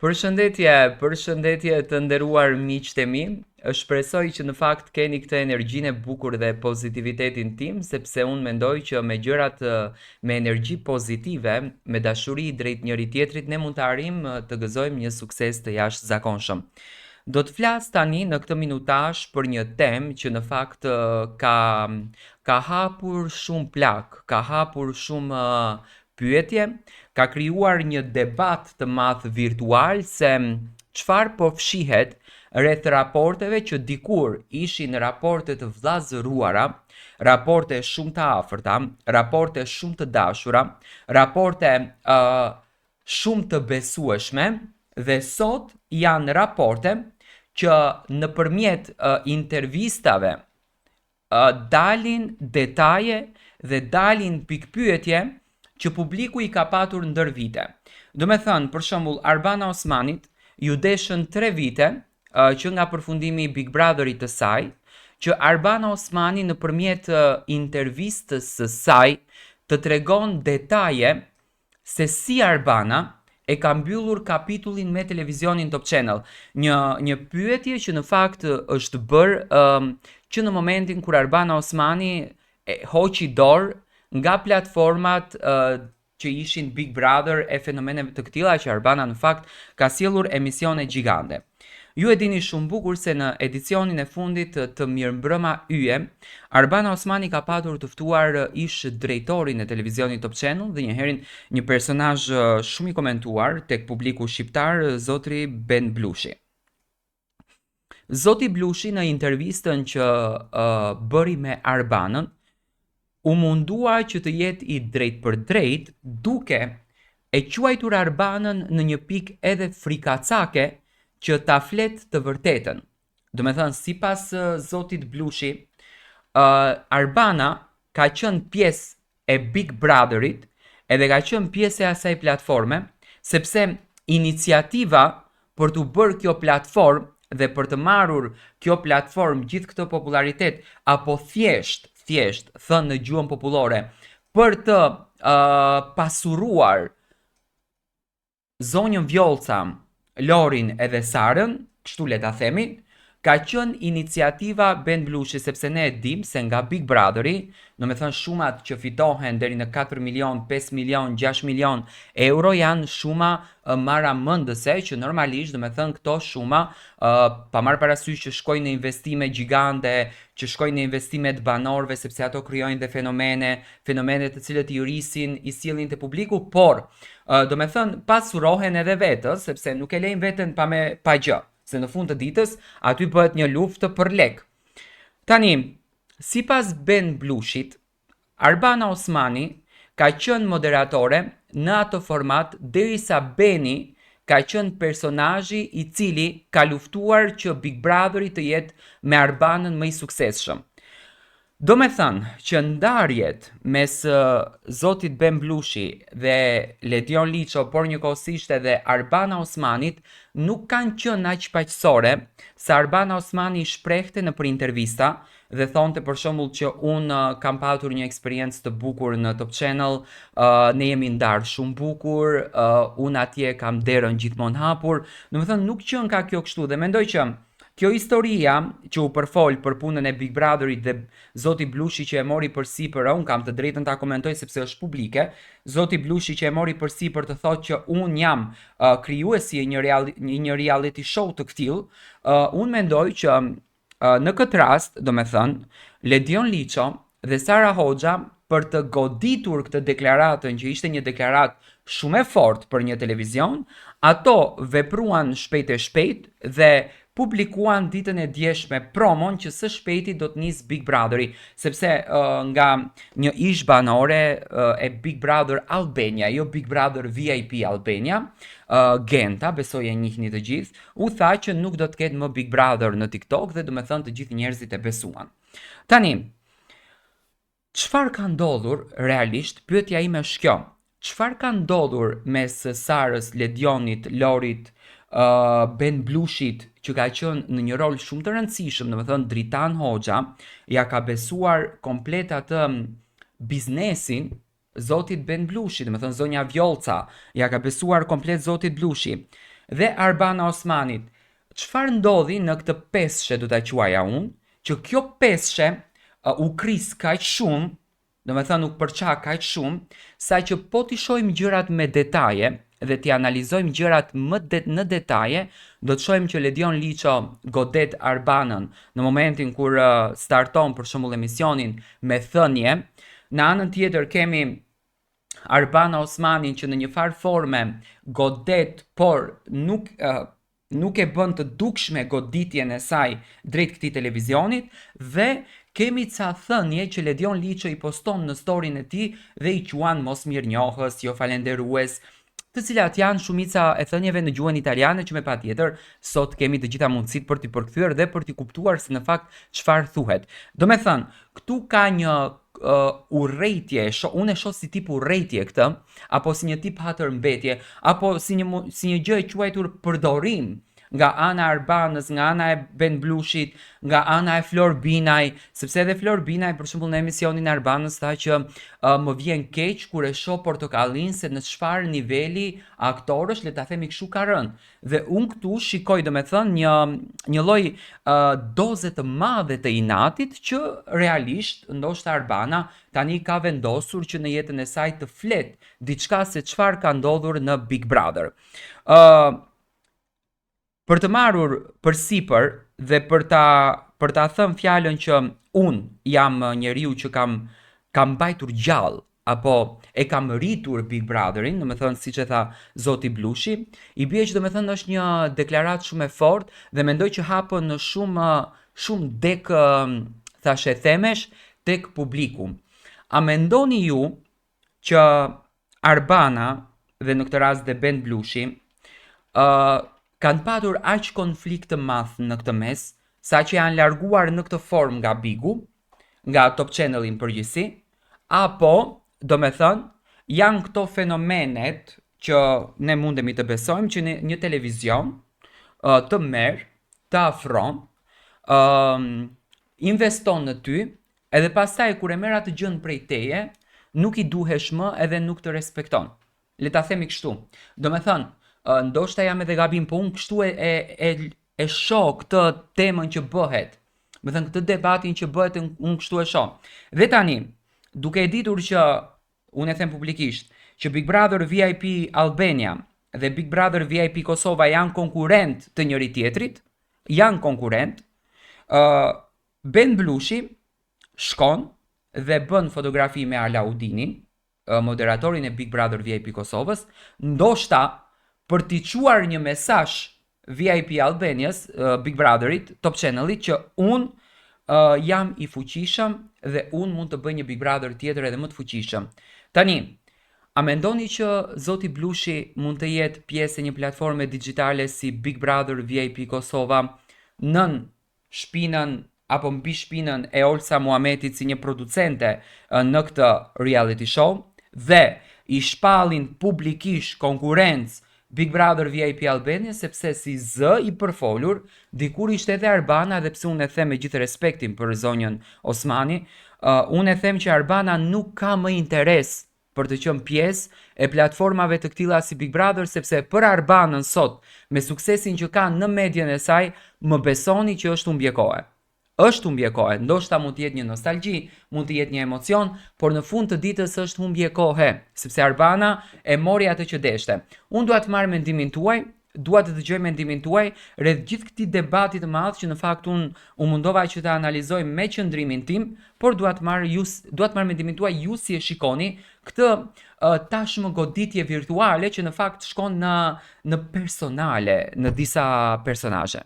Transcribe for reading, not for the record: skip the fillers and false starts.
Përshëndetje të nderuar miqtë e mi. Shpresoj që në fakt keni këtë energjinë e bukur dhe pozitivitetin tim, sepse unë mendoj që me gjërat me energji pozitive, me dashuri drejt njëri tjetrit, ne mund të arrijmë të gëzojmë një sukses të jashtëzakonshëm. Do të flas tani në këtë minutash për një temë që në fakt ka hapur shumë plak, ka hapur shumë pyetje, ka krijuar një debat të madh virtual se çfarë po fshihet rreth raporteve që dikur ishin raporte të vllazëruara, raporte shumë të afërta, raporte shumë të dashura, raporte shumë të besueshme dhe sot janë raporte që nëpërmjet intervistave dalin detaje dhe dalin pikpyetje që publiku i ka patur ndër vite. Do me thënë, për shembull, Arbana Osmanit ju deshën 3 vite që nga përfundimi i Big Brotherit të saj, që Arbana Osmani nëpërmjet intervistës së saj të tregon detaje se si Arbana e ka mbyllur kapitullin me televizionin Top Channel. Një pyetje që në fakt është bërë që në momentin kur Arbana Osmani hoqi dorë nga platformat që ishin Big Brother e fenomeneve të këtilla, që Arbana në fakt ka sjellur emisione gjigande. Ju e dini shumë bukur se në edicionin e fundit të Mirëmbrëma Yje, Arbana Osmani ka patur të ftuar ish drejtorin e televizionit Top Channel dhe njëherën një personazh shumë i komentuar tek publiku shqiptar, zotri Ben Blushi. Zoti Blushi në intervistën që bëri me Arbanën u mundua që të jetë i drejt për drejt, duke e quajtur Arbanën në një pikë edhe frikacake që ta flet të vërtetën. Do me thënë, sipas zotit Blushi, Arbana ka qenë pjesë e Big Brotherit edhe ka qenë pjesë e asaj platforme, sepse iniciativa për të bërë kjo platformë dhe për të marrur kjo platformë gjithë këtë popularitet, apo thjesht thënë në gjuhën popullore, për të pasuruar zonjën Vjollca, Lorin edhe Sarën, kështu le ta themi, ka qenë iniciativa Ben Blushi, sepse ne e dim se nga Big Brotheri, do me thënë shumat që fitohen deri në 4 milion, 5 milion, 6 milion euro janë shuma maramëndëse që normalisht do me thënë këto shuma pa marrë parasysh që shkojnë në investime gjigande, që shkojnë në investimet banorëve sepse ato krijojnë dhe fenomene të cilët i rrisin, i sjellin te publiku, por do me thënë pasurohen edhe vetës, sepse nuk e lejnë veten pa gjë. Se në fund të ditës aty bëhet një luftë për lek. Tani, sipas Ben Blushit, Arbana Osmani ka qenë moderatore në atë format derisa Beni ka qenë personazhi i cili ka luftuar që Big Brotheri të jetë me Arbanën më i suksesshëm. Do me thënë që ndarjet mes zotit Ben Blushi dhe Ledion Liço, por njëkohësisht edhe Arbana Osmanit, nuk kanë qenë aq paqësore, sa Arbana Osmani shprehte në për intervista dhe thonte për shembull që unë kam patur një eksperiencë të bukur në Top Channel, ne jemi ndarë shumë bukur, unë atje kam derën gjithmonë hapur. Do me thënë nuk qenë ka kjo kështu dhe mendoj që kjo historia që u përfol për punën e Big Brotherit dhe zoti Blushi që e mori përsipër, unë kam të drejtën ta komentoj sepse është publike, zoti Blushi që e mori përsipër të thotë që unë jam krijuesi një reality show të këtill, unë mendoj që në këtë rast, do me thënë, Ledion Liço dhe Sara Hoxha për të goditur këtë deklaratën që ishte një deklaratë shumë e fortë për një televizion, ato vepruan shpejt e shpejt dhe publikuan ditën e djeshme promon që së shpejti do të nis Big Brotheri, sepse nga një ish banore e Big Brother Albania, jo Big Brother VIP Albania, Genta, besoj e njihni të gjithë, u tha që nuk do të ketë më Big Brother në TikTok dhe do me thënë të gjithë njerëzit e besuan. Tani, çfarë ka ndodhur realisht? Pyetja ime është kjo. Çfarë ka ndodhur mes Sarës, Ledionit, Lorit, Ben Blushit, që ka qenë në një rol shumë të rëndësishëm, domethënë Dritan Hoxha ja ka besuar komplet atë biznesin zotit Ben Blushi, domethënë zonja Vjollca ja ka besuar komplet zotit Blushi. dhe Arbana Osmanit. Çfarë ndodhi në këtë peshë, do ta quaja unë, që kjo peshë u kris kaq shumë, do me thënë u përqa kaq shumë, sa që po t'i shohim gjërat me detaje dhe t'i analizojmë gjërat në detaje, do të shohim që Ledion Liço godet Arbanën në momentin kur starton për shembull emisionin me thënie. Në anën tjetër kemi Arbana Osmanin që në një farë forme godet, por nuk e bën të dukshme goditjen e saj drejt këtij televizionit, dhe kemi ca thënie që Ledion Liço i poston në storin e tij dhe i quan mos mirënjohës, jo falenderues, të cilat janë shumica e thënieve në gjuhën italiane që me patjetër sot kemi të gjitha mundësitë për t'i përkthyer dhe për t'i kuptuar se në fakt çfarë thuhet. Do me thënë, këtu ka një urrejtje, unë e shoh si tip urrejtje këtë, apo si një tip hatërmbetje, apo si një gjë e quajtur përdorim nga ana e Arbanës, nga ana e Ben Blushit, nga ana e Flor Binaj, sepse edhe Flor Binaj për shembull në emisionin e Arbanës tha që më vjen keq kur e shoh Portokallin se në çfarë niveli aktorësh, le ta themi kështu, ka rënë. Dhe unë këtu shikoj, domethënë, një lloj doze të madhe të inatit që realisht ndoshta Arbana tani ka vendosur që në jetën e saj të flet diçka se çfarë ka ndodhur në Big Brother. Për të marrur përsipër dhe për ta thënë fjalën që unë jam njeriu që kam mbajtur gjallë apo e kam rritur Big Brotherin, domethënë siç e tha zoti Blushi, i bie që domethënë është një deklaratë shumë e fortë dhe mendoj që hapën në shumë dek thashë themesh tek publiku. A mendoni ju që Arbana dhe në këtë rast dhe Ben Blushi kanë patur aq konflikt të madh në këtë mes, sa që janë larguar në këtë formë nga Bigu, nga Top Channel në përgjithësi, apo, do me thënë, janë këto fenomenet që ne mundemi të besojmë që një televizion të merr, të afron, investon në ty, edhe pastaj kur e merr atë gjën prej teje, nuk i duhesh më edhe nuk të respekton. Le ta themi kështu. Do me thënë, ndoshta jam edhe gabim, po unë kështu e shoh këtë temën që bëhet. Me thënë, këtë debatin që bëhet, unë kështu e shoh. Dhe tani, duke e ditur që unë e them publikisht që Big Brother VIP Albania dhe Big Brother VIP Kosova janë konkurrent të njëri tjetrit, Ben Blushi shkon dhe bën fotografi me Alaudinin, moderatorin e Big Brother VIP Kosovës, ndoshta për t'i quar një mesazh VIP Albanias, Big Brotherit, Top Channelit, që unë jam i fuqishëm dhe unë mund të bëj një Big Brother tjetër edhe më të fuqishëm. Tani, a mendoni që zoti Blushi mund të jetë pjesë e një platforme digjitale si Big Brother VIP Kosova nën shpinën apo mbi shpinën e Olsa Muhametit si një producente në këtë reality show dhe i shpallin publikisht konkurrencë Big Brother VIP Albania, sepse si zë i përfolur, dikur ishte edhe Arbana, dhe pse unë e them me gjithë respektin për zonjën Osmani, unë e them që Arbana nuk ka më interes për të qenë pjesë e platformave të këtilla si Big Brother, sepse për Arbanën sot, me suksesin që ka në medjen e saj, më besoni që është humbje kohe. Është humbje kohe, ndoshta mund të jetë një nostalgji, mund të jetë një emocion, por në fund të ditës është humbje kohe, sepse Arbana e mori atë që deshte. Unë dua të marr mendimin tuaj, dua të dëgjoj mendimin tuaj rreth gjithë këtij debati të madh që në fakt unë u mundova që ta analizoj me qëndrimin tim, por dua të marr mendimin tuaj ju si e shikoni këtë tashmë goditje virtuale që në fakt shkon në personale, në disa personazhe.